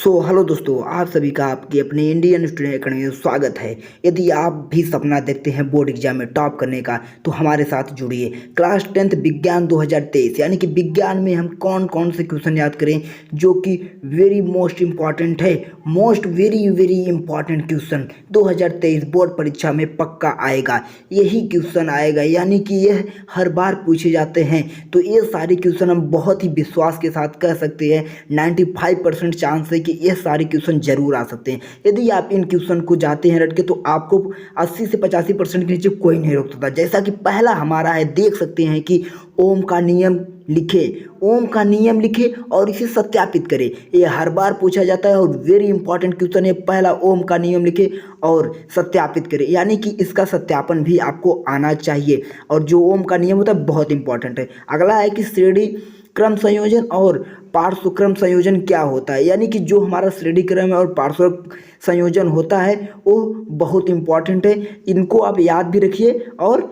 Hello दोस्तों, आप सभी का आपके अपने इंडियन स्टूडेंट अकेडमी में स्वागत है। यदि आप भी सपना देखते हैं बोर्ड एग्जाम में टॉप करने का, तो हमारे साथ जुड़िए। क्लास 10th विज्ञान 2023 यानी कि विज्ञान में हम कौन कौन से क्वेश्चन याद करें जो कि वेरी मोस्ट इम्पॉर्टेंट है। Most very very important question 2023 board परीक्षा में पक्का आएगा। यही क्वेश्चन आएगा, यानी कि यह हर बार पूछे जाते हैं। तो ये सारे क्वेश्चन हम बहुत ही विश्वास के साथ कह सकते हैं 95% चांस है कि ये सारे क्वेश्चन जरूर आ सकते हैं। यदि आप इन क्वेश्चन को जाते हैं रट के, तो आपको 80 से 85% के नीचे कोई नहीं रोक सकता। जैसा कि पहला हमारा है, देख सकते हैं कि ओम का नियम लिखे। ओम का नियम लिखे और इसे सत्यापित करें। ये हर बार पूछा जाता है और वेरी इंपॉर्टेंट क्वेश्चन है। पहला, ओम का नियम लिखे और सत्यापित करें, यानी कि इसका सत्यापन भी आपको आना चाहिए। और जो ओम का नियम होता है बहुत इंपॉर्टेंट है। अगला है कि श्रेणी क्रम संयोजन और पार्श्व क्रम संयोजन क्या होता है, यानी कि जो हमारा श्रेणी क्रम और पार्श्व संयोजन होता है वो बहुत इंपॉर्टेंट है। इनको आप याद भी रखिए और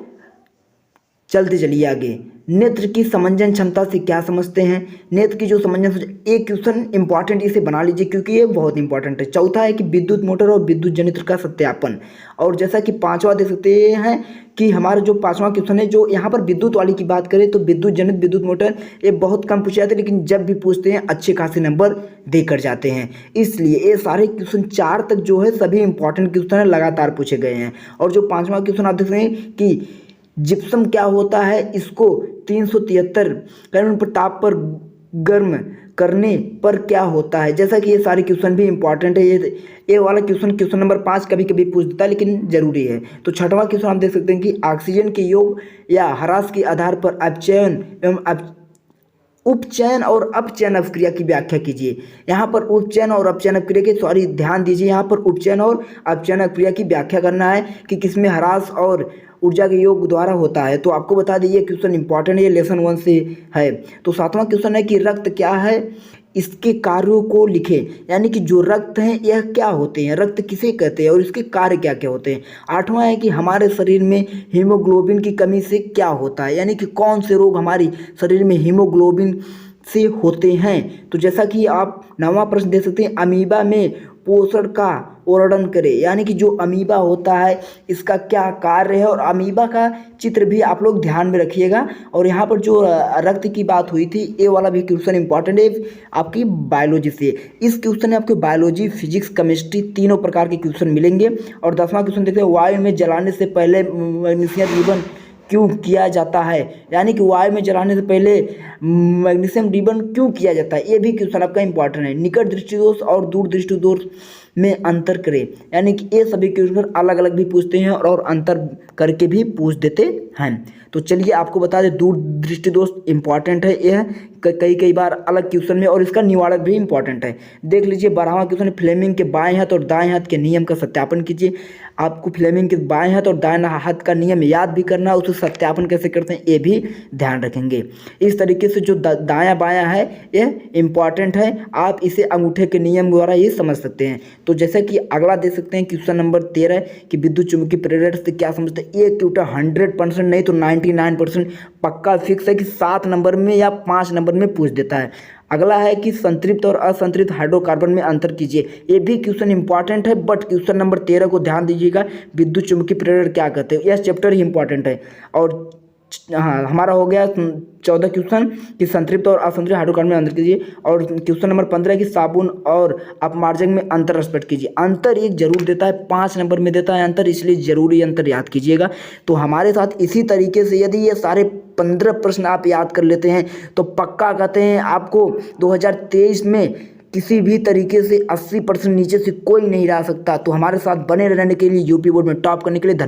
चलते चलिए आगे। नेत्र की समंजन क्षमता से क्या समझते हैं? नेत्र की जो समंजन, एक क्वेश्चन इंपॉर्टेंट इसे बना लीजिए क्योंकि ये बहुत इंपॉर्टेंट है। चौथा है कि विद्युत मोटर और विद्युत जनित्र का सत्यापन। और जैसा कि पांचवा देख सकते हैं कि हमारा जो पांचवा क्वेश्चन है, जो यहाँ पर विद्युत वाली की बात करें तो विद्युत जनित विद्युत मोटर ये बहुत कम पूछे जाते हैं, लेकिन जब भी पूछते हैं अच्छे खासे नंबर देकर जाते हैं। इसलिए ये सारे क्वेश्चन 4 तक जो है सभी इंपॉर्टेंट क्वेश्चन लगातार पूछे गए हैं। और जो पांचवा क्वेश्चन आप देख रहे हैं कि जिप्सम क्या होता है, इसको 373 केल्विन ताप पर गर्म करने पर क्या होता है। जैसा कि ये सारे क्वेश्चन भी इंपॉर्टेंट है। ये वाला क्वेश्चन नंबर 5 कभी कभी पूछ देता है, लेकिन जरूरी है। तो छठवां क्वेश्चन आप देख सकते हैं कि ऑक्सीजन के योग या ह्रास के आधार पर अपचयन एवं उपचयन और अपचयन अभिक्रिया की व्याख्या कीजिए। यहाँ पर उपचयन और अपचयन अभिक्रिया की ध्यान दीजिए। यहाँ पर उपचयन और अपचयन अभिक्रिया की व्याख्या करना है कि किसमें ह्रास और ऊर्जा के योग द्वारा होता है। तो आपको बता दीजिए क्वेश्चन इंपॉर्टेंट है, ये लेसन 1 से है। तो 7वां क्वेश्चन है कि रक्त क्या है, इसके कार्यों को लिखें। यानी कि जो रक्त हैं यह क्या होते हैं, रक्त किसे कहते हैं और इसके कार्य क्या क्या होते हैं। 8वां है कि हमारे शरीर में हीमोग्लोबिन की कमी से क्या होता है, यानी कि कौन से रोग हमारे शरीर में हीमोग्लोबिन से होते हैं। तो जैसा कि आप 9वां प्रश्न दे सकते हैं, अमीबा में पोषण का वर्णन करें। यानी कि जो अमीबा होता है इसका क्या कार्य है, और अमीबा का चित्र भी आप लोग ध्यान में रखिएगा। और यहाँ पर जो रक्त की बात हुई थी, ये वाला भी क्वेश्चन इंपॉर्टेंट है आपकी बायोलॉजी से। इस क्वेश्चन में आपके बायोलॉजी, फिजिक्स, केमिस्ट्री तीनों प्रकार के क्वेश्चन मिलेंगे। और 10वां क्वेश्चन देखते हैं, वायु में जलाने से पहले मैग्नीशियम रिबन क्यों किया जाता है। यानी कि वायु में जलाने से पहले मैग्नीशियम रिबन क्यों किया जाता है, ये भी क्वेश्चन आपका इंपॉर्टेंट है। निकट दृष्टि दोष और दूर दृष्टि दोष में अंतर करें। यानी कि ये सभी क्वेश्चन अलग अलग भी पूछते हैं और अंतर करके भी पूछ देते हैं। तो चलिए आपको बता दें, दूर दृष्टि दोष इंपॉर्टेंट है। यह कई बार अलग क्वेश्चन में, और इसका निवारक भी इंपॉर्टेंट है। देख लीजिए 12वां क्वेश्चन, फ्लेमिंग के बाएं हाथ और दाएं हाथ के नियम का सत्यापन कीजिए। आपको फ्लेमिंग के बाएं हाथ और दाएं हाथ का नियम याद भी करना, उसका सत्यापन कैसे करते हैं ये भी ध्यान रखेंगे। इस तरीके से जो दायां बायां है यह इंपॉर्टेंट है, आप इसे अंगूठे के नियम द्वारा ये समझ सकते हैं। तो जैसे कि अगला देख सकते हैं क्वेश्चन नंबर 13 कि विद्युत चुम्बकीय प्रेरण से क्या समझते हैं। ये क्योंकि 100% नहीं तो 99% पक्का फिक्स है कि 7 नंबर में या 5 नंबर में पूछ देता है। अगला है कि संतृप्त और असंतृप्त हाइड्रोकार्बन में अंतर कीजिए। ये भी क्वेश्चन इंपॉर्टेंट है, बट क्वेश्चन नंबर 13 को ध्यान दीजिएगा, विद्युत चुम्बकीय प्रेरण क्या कहते हैं। यह चैप्टर ही इंपॉर्टेंट है। और हाँ, हमारा हो गया 14 क्वेश्चन कि संतृप्त और असंतृप्त हाइड्रोकार्बन में अंतर कीजिए। और क्वेश्चन नंबर 15 कि साबुन और अपमार्जक में अंतर स्पष्ट कीजिए। अंतर एक जरूर देता है, 5 नंबर में देता है अंतर, इसलिए जरूरी अंतर याद कीजिएगा। तो हमारे साथ इसी तरीके से यदि ये सारे 15 प्रश्न आप याद कर लेते हैं तो पक्का कहते हैं आपको 2023 में किसी भी तरीके से 80% नीचे से कोई नहीं रह सकता। तो हमारे साथ बने रहने के लिए, यूपी बोर्ड में टॉप करने के लिए धन्यवाद।